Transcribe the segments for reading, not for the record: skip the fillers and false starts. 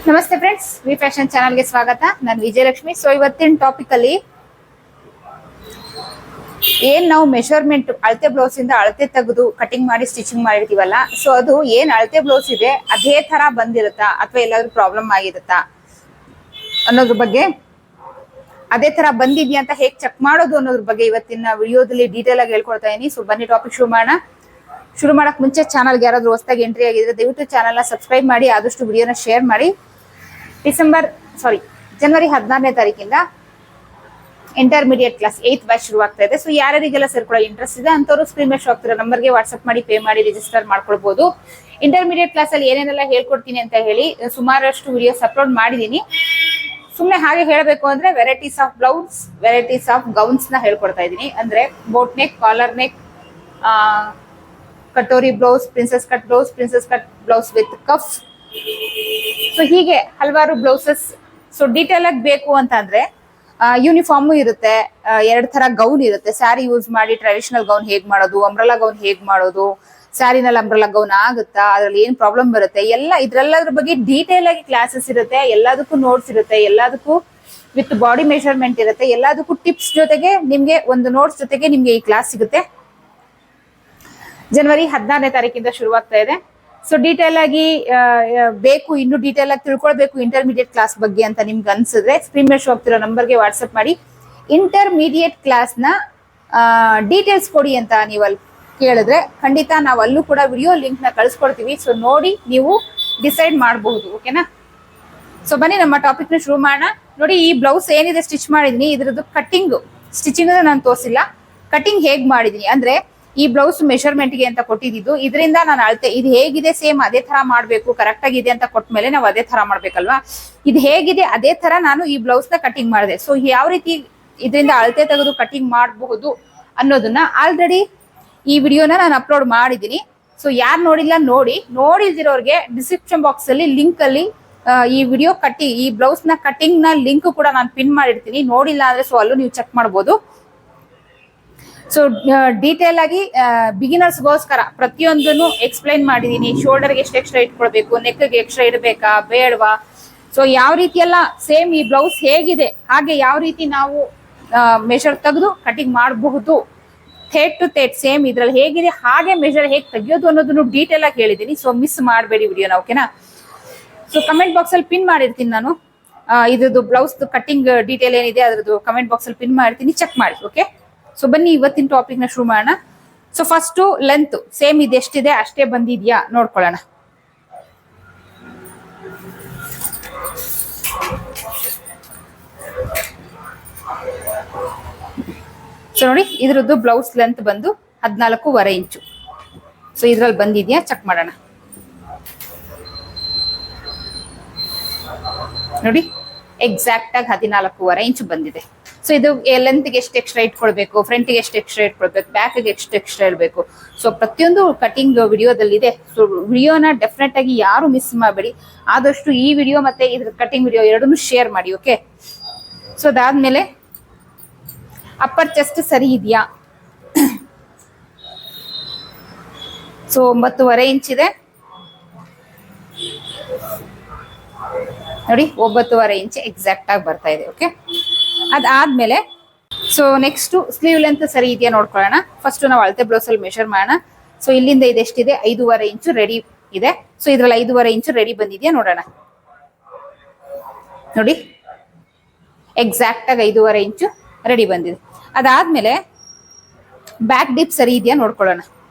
ನಮಸ್ತೆ friends, V fashion ಚಾನಲ್ಗೆ ಸ್ವಾಗತ. ನಾನು ವಿಜಯಲಕ್ಷ್ಮಿ. ಸೊ ಇವತ್ತಿನ ಟಾಪಿಕ್ ಅಲ್ಲಿ ನಾವು ಮೆಷರ್ಮೆಂಟ್ ಅಳತೆ ಬ್ಲೌಸ್ ಇಂದ ಅಳತೆ ತೆಗೆದು ಕಟಿಂಗ್ ಮಾಡಿ ಸ್ಟಿಚಿಂಗ್ ಮಾಡಿರ್ತೀವಲ್ಲ, ಸೊ ಅದು ಅಳತೆ ಬ್ಲೌಸ್ ಇದೆ ಅದೇ ತರ ಬಂದಿರುತ್ತಾ ಅಥವಾ ಎಲ್ಲಾದ್ರೂ ಪ್ರಾಬ್ಲಮ್ ಆಗಿರುತ್ತಾ ಅನ್ನೋದ್ರ ಬಗ್ಗೆ, ಅದೇ ತರ ಬಂದಿದ್ಯಾ ಅಂತ ಹೇಗೆ ಚೆಕ್ ಮಾಡೋದು ಅನ್ನೋದ್ರ ಬಗ್ಗೆ ಇವತ್ತಿನ ವಿಡಿಯೋದಲ್ಲಿ ಡೀಟೇಲ್ ಆಗಿ ಹೇಳ್ಕೊಡ್ತಾ ಇದೀನಿ. ಸೊ ಬನ್ನಿ ಟಾಪಿಕ್ ಶುರು ಮಾಡಕ್ ಮುಂಚೆ ಚಾನಲ್ಗೆ ಯಾರಾದ್ರೂ ಹೊಸದಾಗಿ ಎಂಟ್ರಿ ಆಗಿದ್ರೆ ದಯವಿಟ್ಟು ಚಾನಲ್ನ ಸಬ್ಸ್ಕ್ರೈಬ್ ಮಾಡಿ, ಆದಷ್ಟು ವಿಡಿಯೋನ ಶೇರ್ ಮಾಡಿ. ಜನವರಿ 16ನೇ ತಾರೀಕಿಂದ ಇಂಟರ್ಮೀಡಿಯೇಟ್ ಕ್ಲಾಸ್ 8th ಬ್ಯಾಚ್ ಶುರು ಆಗ್ತಾ ಇದೆ. ಸೊ ಯಾರಿಗೆಲ್ಲ ಸೇರ್ಕೊಳ್ಳೋ ಇಂಟ್ರೆಸ್ಟ್ ಇದೆ ಅಂತವರು ಸ್ಕ್ರೀನ್ ಮೇಲೆ ಶೋ ಆಗ್ತಿರೋ ನಂಬರ್ಗೆ ವಾಟ್ಸ್ಆಪ್ ಮಾಡಿ ಪೇ ಮಾಡಿ ರಿಜಿಸ್ಟರ್ ಮಾಡ್ಕೊಳ್ಬಹುದು. ಇಂಟರ್ಮೀಡಿಯೇಟ್ ಕ್ಲಾಸ್ ಅಲ್ಲಿ ಏನೇನೆಲ್ಲ ಹೇಳ್ಕೊಡ್ತೀನಿ ಅಂತ ಹೇಳಿ ಸುಮಾರಷ್ಟು ವಿಡಿಯೋಸ್ ಅಪ್ಲೋಡ್ ಮಾಡಿದೀನಿ. ಸುಮ್ಮನೆ ಹಾಗೆ ಹೇಳಬೇಕು ಅಂದ್ರೆ varieties of blouse, varieties of gowns ನ ಹೇಳ್ಕೊಡ್ತಾ ಇದ್ದೀನಿ. ಅಂದ್ರೆ boat neck, collar neck, katori blouse, princess cut blouse with cuff, so ಹೀಗೆ ಹಲವಾರು ಬ್ಲೌಸಸ್. ಸೊ ಡೀಟೇಲ್ ಆಗಿ ಬೇಕು ಅಂತಂದ್ರೆ ಯೂನಿಫಾರ್ಮು ಇರುತ್ತೆ, 2 ತರ ಗೌನ್ ಇರುತ್ತೆ. ಸ್ಯಾರಿ ಯೂಸ್ ಮಾಡಿ ಟ್ರೆಡಿಷನಲ್ ಗೌನ್ ಹೇಗ್ ಮಾಡೋದು, ಅಂಬ್ರೆಲಾ ಗೌನ್ ಹೇಗ್ ಮಾಡೋದು, ಸ್ಯಾರಿನಲ್ಲಿ ಅಂಬ್ರೆಲಾ ಗೌನ್ ಆಗುತ್ತಾ, ಅದ್ರಲ್ಲಿ ಏನ್ ಪ್ರಾಬ್ಲಮ್ ಬರುತ್ತೆ, ಇದ್ರೆಲ್ಲದ್ರ ಬಗ್ಗೆ ಡೀಟೇಲ್ ಆಗಿ ಕ್ಲಾಸಸ್ ಇರುತ್ತೆ. ಎಲ್ಲದಕ್ಕೂ ನೋಟ್ಸ್ ಇರುತ್ತೆ, ಎಲ್ಲದಕ್ಕೂ ವಿತ್ ಬಾಡಿ ಮೆಷರ್ಮೆಂಟ್ ಇರುತ್ತೆ, ಎಲ್ಲದಕ್ಕೂ ಟಿಪ್ಸ್ ಜೊತೆಗೆ ನಿಮ್ಗೆ ಒಂದು ನೋಟ್ಸ್ ಜೊತೆಗೆ ನಿಮ್ಗೆ ಈ ಕ್ಲಾಸ್ ಸಿಗುತ್ತೆ. ಜನವರಿ 16ನೇ ತಾರೀಕಿಂದ ಶುರುವಾಗ್ತಾ ಇದೆ. ಸೊ ಡೀಟೇಲ್ ಆಗಿ ಬೇಕು, ಇನ್ನು ಡೀಟೇಲ್ ಆಗಿ ತಿಳ್ಕೊಳ್ಬೇಕು ಇಂಟರ್ಮೀಡಿಯೇಟ್ ಕ್ಲಾಸ್ ಬಗ್ಗೆ ಅಂತ ನಿಮ್ಗೆ ಅನ್ಸಿದ್ರೆ ಸ್ಕ್ರೀನ್ ಮೇಲೆ ಶೋ ಆಗ್ತಿರೋ ನಂಬರ್ಗೆ ವಾಟ್ಸ್ಆಪ್ ಮಾಡಿ ಇಂಟರ್ಮೀಡಿಯೇಟ್ ಕ್ಲಾಸ್ ನ ಡೀಟೇಲ್ಸ್ ಕೊಡಿ ಅಂತ ನೀವು ಅಲ್ಲಿ ಕೇಳಿದ್ರೆ ಖಂಡಿತ ನಾವು ಅಲ್ಲೂ ಕೂಡ ವಿಡಿಯೋ ಲಿಂಕ್ ನ ಕಳಿಸ್ಕೊಡ್ತೀವಿ. ಸೊ ನೋಡಿ ನೀವು ಡಿಸೈಡ್ ಮಾಡಬಹುದು. ಓಕೆನಾ? ಸೊ ಬನ್ನಿ ನಮ್ಮ ಟಾಪಿಕ್ ನ ಶುರು ಮಾಡೋಣ. ನೋಡಿ, ಈ ಬ್ಲೌಸ್ ಏನಿದೆ ಸ್ಟಿಚ್ ಮಾಡಿದೀನಿ, ಇದ್ರದ್ದು ಸ್ಟಿಚಿಂಗ್ ನಾನು ತೋರಿಸಿಲ್ಲ. ಕಟಿಂಗ್ ಹೇಗ್ ಮಾಡಿದೀನಿ ಅಂದ್ರೆ ಈ ಬ್ಲೌಸ್ ಮೆಷರ್ಮೆಂಟ್ ಗೆ ಅಂತ ಕೊಟ್ಟಿದ್ದು, ಇದರಿಂದ ನಾನು ಅಳತೆ ಇದು ಹೇಗಿದೆ ಸೇಮ್ ಅದೇ ತರ ಮಾಡ್ಬೇಕು. ಕರೆಕ್ಟ್ ಆಗಿದೆ ಅಂತ ಕೊಟ್ಟ ಮೇಲೆ ನಾವು ಅದೇ ತರ ಮಾಡ್ಬೇಕಲ್ವಾ. ಇದು ಹೇಗಿದೆ ಅದೇ ತರ ನಾನು ಈ ಬ್ಲೌಸ್ ನ ಕಟಿಂಗ್ ಮಾಡಿದೆ. ಸೊ ಯಾವ ರೀತಿ ಇದರಿಂದ ಅಳತೆ ತೆಗೆದು ಕಟಿಂಗ್ ಮಾಡಬಹುದು ಅನ್ನೋದನ್ನ ಆಲ್ರೆಡಿ ಈ ವಿಡಿಯೋನ ನಾನು ಅಪ್ಲೋಡ್ ಮಾಡಿದ್ದೀನಿ. ಸೊ ಯಾರು ನೋಡಿಲ್ಲ ನೋಡಿಲ್ದಿರೋರ್ಗೆ ಡಿಸ್ಕ್ರಿಪ್ಷನ್ ಬಾಕ್ಸ್ ಅಲ್ಲಿ ಲಿಂಕ್ ಅಲ್ಲಿ ಈ ವಿಡಿಯೋ ಈ ಬ್ಲೌಸ್ ನ ಕಟಿಂಗ್ ನ ಲಿಂಕ್ ಕೂಡ ನಾನು ಪಿನ್ ಮಾಡಿರ್ತೀನಿ. ನೋಡಿಲ್ಲ ಅಂದ್ರೆ ಸೊ ಅಲ್ಲೂ ನೀವು ಚೆಕ್ ಮಾಡಬಹುದು. ಸೊ ಡೀಟೇಲ್ ಆಗಿ ಬಿಗಿನರ್ಸ್ಗೋಸ್ಕರ ಪ್ರತಿಯೊಂದನ್ನು ಎಕ್ಸ್ಪ್ಲೈನ್ ಮಾಡಿದೀನಿ. ಶೋಲ್ಡರ್ಗೆ ಎಷ್ಟು ಎಕ್ಸ್ಟ್ರಾ ಇಟ್ಕೊಳ್ಬೇಕು, ನೆಕ್ಗೆ ಎಕ್ಸ್ಟ್ರಾ ಇಡಬೇಕಾ ಬೇಡವಾ, ಸೊ ಯಾವ ರೀತಿ ಎಲ್ಲ ಸೇಮ್ ಈ ಬ್ಲೌಸ್ ಹೇಗಿದೆ ಹಾಗೆ ಯಾವ ರೀತಿ ನಾವು ಮೆಷರ್ ತೆಗೆದು ಕಟಿಂಗ್ ಮಾಡಬಹುದು, ಥೇಟ್ ಟು ಥೇಟ್ ಸೇಮ್ ಇದ್ರಲ್ಲಿ ಹೇಗಿದೆ ಹಾಗೆ ಮೆಷರ್ ಹೇಗೆ ತೆಗಿಯೋದು ಅನ್ನೋದನ್ನು ಡೀಟೇಲ್ ಆಗಿ ಹೇಳಿದೀನಿ. ಸೊ ಮಿಸ್ ಮಾಡಬೇಡಿ ವಿಡಿಯೋನ. ಓಕೆನಾ? ಸೊ ಕಮೆಂಟ್ ಬಾಕ್ಸ್ ಅಲ್ಲಿ ಪಿನ್ ಮಾಡಿರ್ತೀನಿ ನಾನು. ಇದ್ರದ್ದು ಬ್ಲೌಸ್ ಕಟಿಂಗ್ ಡೀಟೇಲ್ ಏನಿದೆ ಅದ್ರದ್ದು ಕಮೆಂಟ್ ಬಾಕ್ಸ್ ಅಲ್ಲಿ ಪಿನ್ ಮಾಡಿರ್ತೀನಿ, ಚೆಕ್ ಮಾಡಿ. ಓಕೆ? ಸೊ ಬನ್ನಿ ಇವತ್ತಿನ ಟಾಪಿಕ್ ನ ಶುರು ಮಾಡೋಣ. ಸೊ ಫಸ್ಟ್ ಲೆಂತ್ ಸೇಮ್ ಇದೆ, ಎಷ್ಟಿದೆ ಅಷ್ಟೇ ಬಂದಿದ್ಯಾ ನೋಡ್ಕೊಳ್ಳೋಣ. ಸೊ ನೋಡಿ, ಇದ್ರದ್ದು ಬ್ಲೌಸ್ ಲೆಂತ್ ಬಂದು 14.5 ಇಂಚು. ಸೊ ಇದ್ರಲ್ಲಿ ಬಂದಿದ್ಯಾ ಚೆಕ್ ಮಾಡೋಣ. ನೋಡಿ, ಎಕ್ಸಾಕ್ಟ್ ಆಗಿ 14.5 ಇಂಚು ಬಂದಿದೆ. ಸೊ ಇದು ಲೆಂತ್ಗೆ ಎಷ್ಟು ಎಕ್ಸ್ಟ್ರಾ ಇಟ್ಕೊಳ್ಬೇಕು, ಫ್ರಂಟ್ಗೆ ಎಷ್ಟು ಎಕ್ಸ್ಟ್ರಾ ಇಟ್ಕೊಳ್ಬೇಕು, ಬ್ಯಾಕ್ಗೆ ಎಷ್ಟು ಎಕ್ಸ್ಟ್ರಾ ಇರಬೇಕು. ಸೊ ಪ್ರತಿಯೊಂದು ಕಟಿಂಗ್ ವಿಡಿಯೋದಲ್ಲಿದೆ. ಸೊ ವಿಡಿಯೋನ ಡೆಫಿನೆಟ್ ಆಗಿ ಯಾರು ಮಿಸ್ ಮಾಡಬೇಡಿ. ಆದಷ್ಟು ಈ ವಿಡಿಯೋ ಮತ್ತೆ ಇದ್ರ ಕಟಿಂಗ್ ವಿಡಿಯೋ ಎರಡನ್ನೂ ಶೇರ್ ಮಾಡಿ. ಓಕೆ? ಸೊ ಅದಾದ್ಮೇಲೆ ಅಪ್ಪರ್ ಚೆಸ್ಟ್ ಸರಿ ಇದೆಯಾ? ಸೊ 9.5 ಇಂಚ್ ಇದೆ ನೋಡಿ, 9.5 ಇಂಚ್ ಎಕ್ಸಾಕ್ಟ್ ಆಗಿ ಬರ್ತಾ ಇದೆ. ಓಕೆ? ಅದಾದ್ಮೇಲೆ ಸೊ ನೆಕ್ಸ್ಟ್ ಸ್ಲೀವ್ ಲೆಂತ್ ಸರಿ ಇದೆಯಾ ನೋಡ್ಕೊಳ್ಳೋಣ. ಫಸ್ಟ್ ನಾವು ಅಳತೆ ಬ್ಲೌಸ್ ಅಲ್ಲಿ ಮೆಷರ್ ಮಾಡೋಣ. ಸೊ ಇಲ್ಲಿಂದ ಇದೆಷ್ಟಿದೆ, 5.5 ಇಂಚು ರೆಡಿ ಇದೆ. ಸೊ ಇದ್ರಲ್ಲಿ 5.5 ಇಂಚು ರೆಡಿ ಬಂದಿದ್ಯಾ ನೋಡೋಣ. ನೋಡಿ, ಎಕ್ಸಾಕ್ಟ್ ಆಗಿ 5.5 ಇಂಚು ರೆಡಿ ಬಂದಿದೆ. ಅದಾದ್ಮೇಲೆ ಬ್ಯಾಕ್ ಡಿಪ್ ಸರಿ ಇದೆಯಾ ನೋಡ್ಕೊಳ್ಳೋಣ.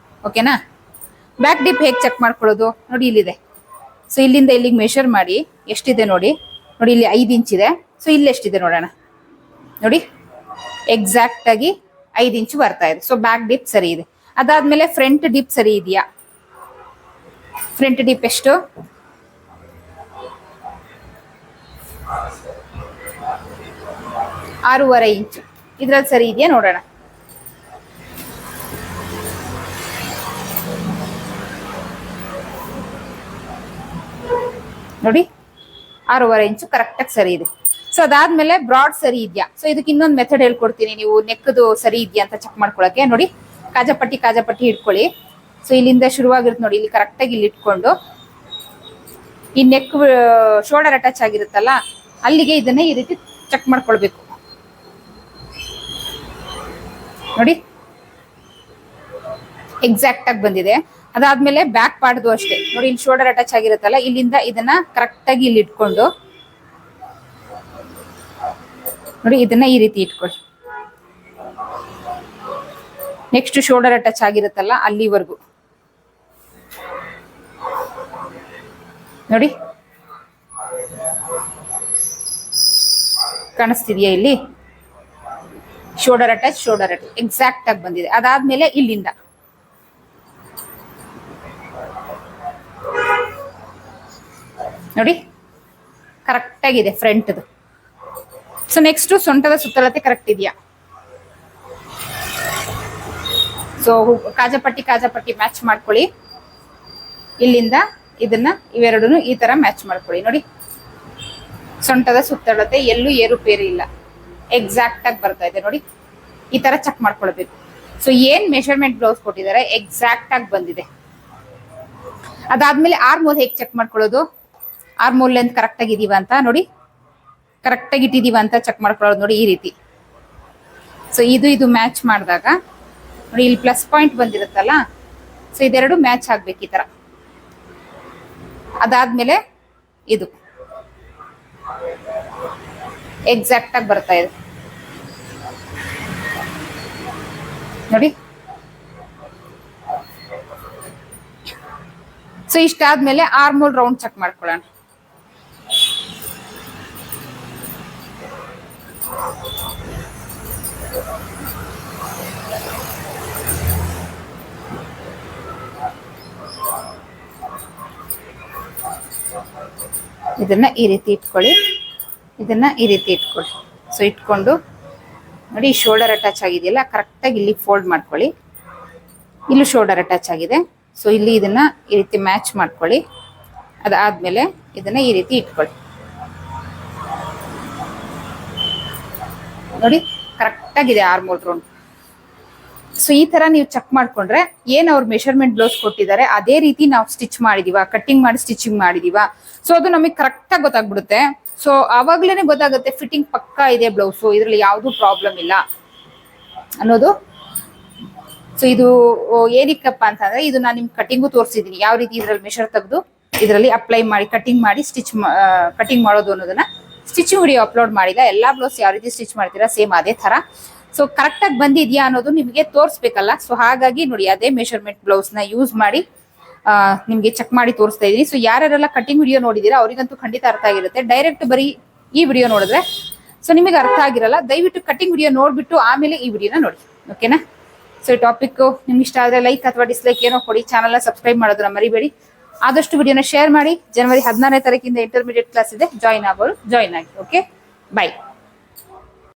ಓಕೆನಾ? ಬ್ಯಾಕ್ ಡಿಪ್ ಹೇಗೆ ಚೆಕ್ ಮಾಡ್ಕೊಳ್ಳೋದು ನೋಡಿ, ಇಲ್ಲಿದೆ. ಸೊ ಇಲ್ಲಿಂದ ಇಲ್ಲಿಗೆ ಮೆಷರ್ ಮಾಡಿ ಎಷ್ಟಿದೆ ನೋಡಿ. ಇಲ್ಲಿ 5 ಇಂಚ್ ಇದೆ. ಸೊ ಇಲ್ಲಿ ಎಷ್ಟಿದೆ ನೋಡೋಣ. ನೋಡಿ, ಎಕ್ಸಾಕ್ಟ್ ಆಗಿ 5 ಇಂಚು ಬರ್ತಾ ಇದೆ. ಸೊ ಬ್ಯಾಕ್ ಡಿಪ್ ಸರಿ ಇದೆ. ಅದಾದ್ಮೇಲೆ ಫ್ರಂಟ್ ಡಿಪ್ ಸರಿ ಇದೆಯಾ? ಫ್ರಂಟ್ ಡಿಪ್ ಎಷ್ಟು? 6.5 ಇಂಚು. ಇದ್ರಲ್ಲಿ ಸರಿ ಇದೆಯಾ ನೋಡೋಣ. ನೋಡಿ, 6.5 ಇಂಚು ಕರೆಕ್ಟ್ ಆಗಿ ಸರಿ ಇದೆ. ಸೊ ಅದಾದ್ಮೇಲೆ ಬ್ರಾಡ್ ಸರಿ ಇದೆಯಾ? ಸೊ ಇದಕ್ಕೆ ಇನ್ನೊಂದು ಮೆಥಡ್ ಹೇಳ್ಕೊಡ್ತೀನಿ, ನೀವು ನೆಕ್ದು ಸರಿ ಇದೆಯಾ ಅಂತ ಚೆಕ್ ಮಾಡ್ಕೊಳಕ್ಕೆ. ನೋಡಿ, ಕಾಜಾಪಟ್ಟಿ ಇಟ್ಕೊಳ್ಳಿ. ಸೊ ಇಲ್ಲಿಂದ ಶುರುವಾಗಿರುತ್ತೆ ನೋಡಿ, ಇಲ್ಲಿ ಕರೆಕ್ಟಾಗಿ ಇಲ್ಲಿ ಇಟ್ಕೊಂಡು ಈ ನೆಕ್ ಶೋಲ್ಡರ್ ಅಟ್ಯಾಚ್ ಆಗಿರುತ್ತಲ್ಲ ಅಲ್ಲಿಗೆ ಇದನ್ನ ಈ ರೀತಿ ಚೆಕ್ ಮಾಡ್ಕೊಳ್ಬೇಕು ನೋಡಿ, ಎಕ್ಸಾಕ್ಟ್ ಆಗಿ ಬಂದಿದೆ. ಅದಾದ್ಮೇಲೆ ಬ್ಯಾಕ್ ಪಾರ್ಟ್ದು ಅಷ್ಟೇ ನೋಡಿ, ಇಲ್ಲಿ ಶೋಲ್ಡರ್ ಅಟ್ಯಾಚ್ ಆಗಿರುತ್ತಲ್ಲ ಇಲ್ಲಿಂದ ಇದನ್ನ ಕರೆಕ್ಟ್ ಆಗಿ ಇಲ್ಲಿ ಇಟ್ಕೊಂಡು ನೋಡಿ, ಇದನ್ನ ಈ ರೀತಿ ಇಟ್ಕೊಳ್ಳಿ. ನೆಕ್ಸ್ಟ್ ಶೋಲ್ಡರ್ ಅಟ್ಯಾಚ್ ಆಗಿರುತ್ತಲ್ಲ ಅಲ್ಲಿವರೆಗೂ ನೋಡಿ, ಕಾಣಿಸ್ತಿದೆಯಾ ಇಲ್ಲಿ ಶೋಲ್ಡರ್ ಅಟ್ಯಾಚ್ ಎಕ್ಸಾಕ್ಟ್ ಆಗಿ ಬಂದಿದೆ. ಅದಾದ್ಮೇಲೆ ಇಲ್ಲಿಂದ ನೋಡಿ ಕರೆಕ್ಟ್ ಆಗಿದೆ ಫ್ರಂಟ್ದು. ಸೊ ನೆಕ್ಸ್ಟ್ ಸೊಂಟದ ಸುತ್ತಳತೆ ಕರೆಕ್ಟ್ ಇದೆಯಾ? ಸೊ ಕಾಜಾಪಟ್ಟಿ ಮ್ಯಾಚ್ ಮಾಡ್ಕೊಳ್ಳಿ. ಇಲ್ಲಿಂದ ಇದನ್ನ ಇವೆರಡನ್ನು ಈ ತರ ಮ್ಯಾಚ್ ಮಾಡ್ಕೊಳ್ಳಿ ನೋಡಿ. ಸೊಂಟದ ಸುತ್ತಳತೆ ಎಲ್ಲೂ ಏರುಪೇರು ಇಲ್ಲ, ಎಕ್ಸಾಕ್ಟ್ ಆಗಿ ಬರ್ತಾ ಇದೆ ನೋಡಿ. ಈ ತರ ಚೆಕ್ ಮಾಡ್ಕೊಳ್ಬೇಕು. ಸೊ ಏನ್ ಮೆಷರ್ಮೆಂಟ್ ಬ್ಲೌಸ್ ಕೊಟ್ಟಿದ್ದಾರೆ ಎಕ್ಸಾಕ್ಟ್ ಆಗಿ ಬಂದಿದೆ. ಅದಾದ್ಮೇಲೆ ಆರ್ಮೋಲ್ ಹೇಗೆ ಚೆಕ್ ಮಾಡ್ಕೊಳ್ಳೋದು, ಆರ್ಮೋಲ್ ಲೆಂತ್ ಕರೆಕ್ಟ್ ಆಗಿದೀವ ಅಂತ ನೋಡಿ, ಕರೆಕ್ಟ್ ಆಗಿ ಇಟ್ಟಿದೀವ ಅಂತ ಚೆಕ್ ಮಾಡ್ಕೊಳ್ಳೋದು ನೋಡಿ ಈ ರೀತಿ. ಸೊ ಇದು ಮ್ಯಾಚ್ ಮಾಡಿದಾಗ ನೋಡಿ ಇಲ್ಲಿ ಪ್ಲಸ್ ಪಾಯಿಂಟ್ ಬಂದಿರುತ್ತಲ್ಲ, ಸೊ ಇದೆರಡು ಮ್ಯಾಚ್ ಆಗ್ಬೇಕು ಈ ತರ. ಅದಾದ್ಮೇಲೆ ಇದು ಎಕ್ಸಾಕ್ಟ್ ಆಗಿ ಬರ್ತಾ ಇದೆ ನೋಡಿ. ಸೊ ಇಷ್ಟಾದ್ಮೇಲೆ ಆರ್ಮೋಲ್ ರೌಂಡ್ ಚೆಕ್ ಮಾಡ್ಕೊಳ್ಳೋಣ. ಇದನ್ನ ಈ ರೀತಿ ಇಟ್ಕೊಳ್ಳಿ, ಇದನ್ನ ಈ ರೀತಿ ಇಟ್ಕೊಳ್ಳಿ. ಸೊ ಇಟ್ಕೊಂಡು ನೋಡಿ, ಶೋಲ್ಡರ್ ಅಟ್ಯಾಚ್ ಆಗಿದೆಯಲ್ಲ ಕರೆಕ್ಟಾಗಿ ಇಲ್ಲಿ ಫೋಲ್ಡ್ ಮಾಡ್ಕೊಳ್ಳಿ. ಇಲ್ಲೂ ಶೋಲ್ಡರ್ ಅಟ್ಯಾಚ್ ಆಗಿದೆ, ಸೊ ಇಲ್ಲಿ ಇದನ್ನ ಈ ರೀತಿ ಮ್ಯಾಚ್ ಮಾಡ್ಕೊಳ್ಳಿ. ಅದಾದ್ಮೇಲೆ ಇದನ್ನ ಈ ರೀತಿ ಇಟ್ಕೊಳ್ಳಿ ನೋಡಿ, ಕರೆಕ್ಟಾಗಿದೆ ಆರ್ಮೋಲ್ ರೌಂಡ್. ಸೊ ಈ ತರ ನೀವು ಚೆಕ್ ಮಾಡ್ಕೊಂಡ್ರೆ ಏನ್ ಅವ್ರ ಮೆಷರ್ಮೆಂಟ್ ಬ್ಲೌಸ್ ಕೊಟ್ಟಿದ್ದಾರೆ ಅದೇ ರೀತಿ ನಾವು ಸ್ಟಿಚ್ ಮಾಡಿದೀವ, ಕಟ್ಟಿಂಗ್ ಮಾಡಿ ಸ್ಟಿಚಿಂಗ್ ಮಾಡಿದೀವ, ಸೊ ಅದು ನಮಗೆ ಕರೆಕ್ಟ್ ಆಗಿ ಗೊತ್ತಾಗ್ಬಿಡುತ್ತೆ. ಸೊ ಅವಾಗ್ಲೇನೆ ಗೊತ್ತಾಗುತ್ತೆ ಫಿಟ್ಟಿಂಗ್ ಪಕ್ಕಾ ಇದೆ ಬ್ಲೌಸು, ಇದ್ರಲ್ಲಿ ಯಾವ್ದು ಪ್ರಾಬ್ಲಮ್ ಇಲ್ಲ ಅನ್ನೋದು. ಸೊ ಇದು ಏನಕ್ಕಪ್ಪ ಅಂತಂದ್ರೆ ಇದು ನಾನು ನಿಮ್ಗೆ ಕಟಿಂಗು ತೋರಿಸಿದೀನಿ, ಯಾವ ರೀತಿ ಇದ್ರಲ್ಲಿ ಮೆಷರ್ ತೆಗೆದು ಇದರಲ್ಲಿ ಅಪ್ಲೈ ಮಾಡಿ ಕಟಿಂಗ್ ಮಾಡಿ ಕಟಿಂಗ್ ಮಾಡೋದು ಅನ್ನೋದನ್ನ ಸ್ಟಿಚಿಂಗ್ ವಿಡಿಯೋ ಅಪ್ಲೋಡ್ ಮಾಡಿಲ್ಲ. ಎಲ್ಲಾ ಬ್ಲೌಸ್ ಯಾವ ರೀತಿ ಸ್ಟಿಚ್ ಮಾಡ್ತೀರಾ ಸೇಮ್ ಅದೇ ತರ. ಸೊ ಕರೆಕ್ಟ್ ಆಗಿ ಬಂದಿದ್ಯಾ ಅನ್ನೋದು ನಿಮಗೆ ತೋರಿಸ್ಬೇಕಲ್ಲ. ಸೊ ಹಾಗಾಗಿ ನೋಡಿ ಅದೇ ಮೆಷರ್ಮೆಂಟ್ ಬ್ಲೌಸ್ ನ ಯೂಸ್ ಮಾಡಿ ನಿಮ್ಗೆ ಚೆಕ್ ಮಾಡಿ ತೋರಿಸ್ತಾ ಇದೀನಿ. ಸೊ ಯಾರೆಲ್ಲ ಕಟಿಂಗ್ ವಿಡಿಯೋ ನೋಡಿದೀರಾ ಅವರಿಗಂತೂ ಖಂಡಿತ ಅರ್ಥ ಆಗಿರುತ್ತೆ. ಡೈರೆಕ್ಟ್ ಬರೀ ಈ ವಿಡಿಯೋ ನೋಡಿದ್ರೆ ಸೊ ನಿಮಗೆ ಅರ್ಥ ಆಗಿರಲ್ಲ. ದಯವಿಟ್ಟು ಕಟಿಂಗ್ ವಿಡಿಯೋ ನೋಡ್ಬಿಟ್ಟು ಆಮೇಲೆ ಈ ವಿಡಿಯೋನ ನೋಡಿ, ಓಕೆನಾ? ಸೊ ಈ ಟಾಪಿಕ್ ನಿಮ್ಗೆ ಇಷ್ಟ ಆದ್ರೆ ಲೈಕ್ ಅಥವಾ ಡಿಸ್ಲೈಕ್ ಏನೋ ಕೊಡಿ, ಚಾನಲ್ನ ಸಬ್ಸ್ಕ್ರೈಬ್ ಮಾಡೋದನ್ನ ಮರಿಬೇಡಿ. ಆದಷ್ಟು ವಿಡಿಯೋನ ಶೇರ್ ಮಾಡಿ. ಜನವರಿ 16ನೇ ತಾರೀಕಿಂದ ಇಂಟರ್ಮೀಡಿಯೇಟ್ ಕ್ಲಾಸ್ ಇದೆ, ಜಾಯಿನ್ ಆಗೋರು ಜಾಯಿನ್ ಆಗಿ. Okay, by.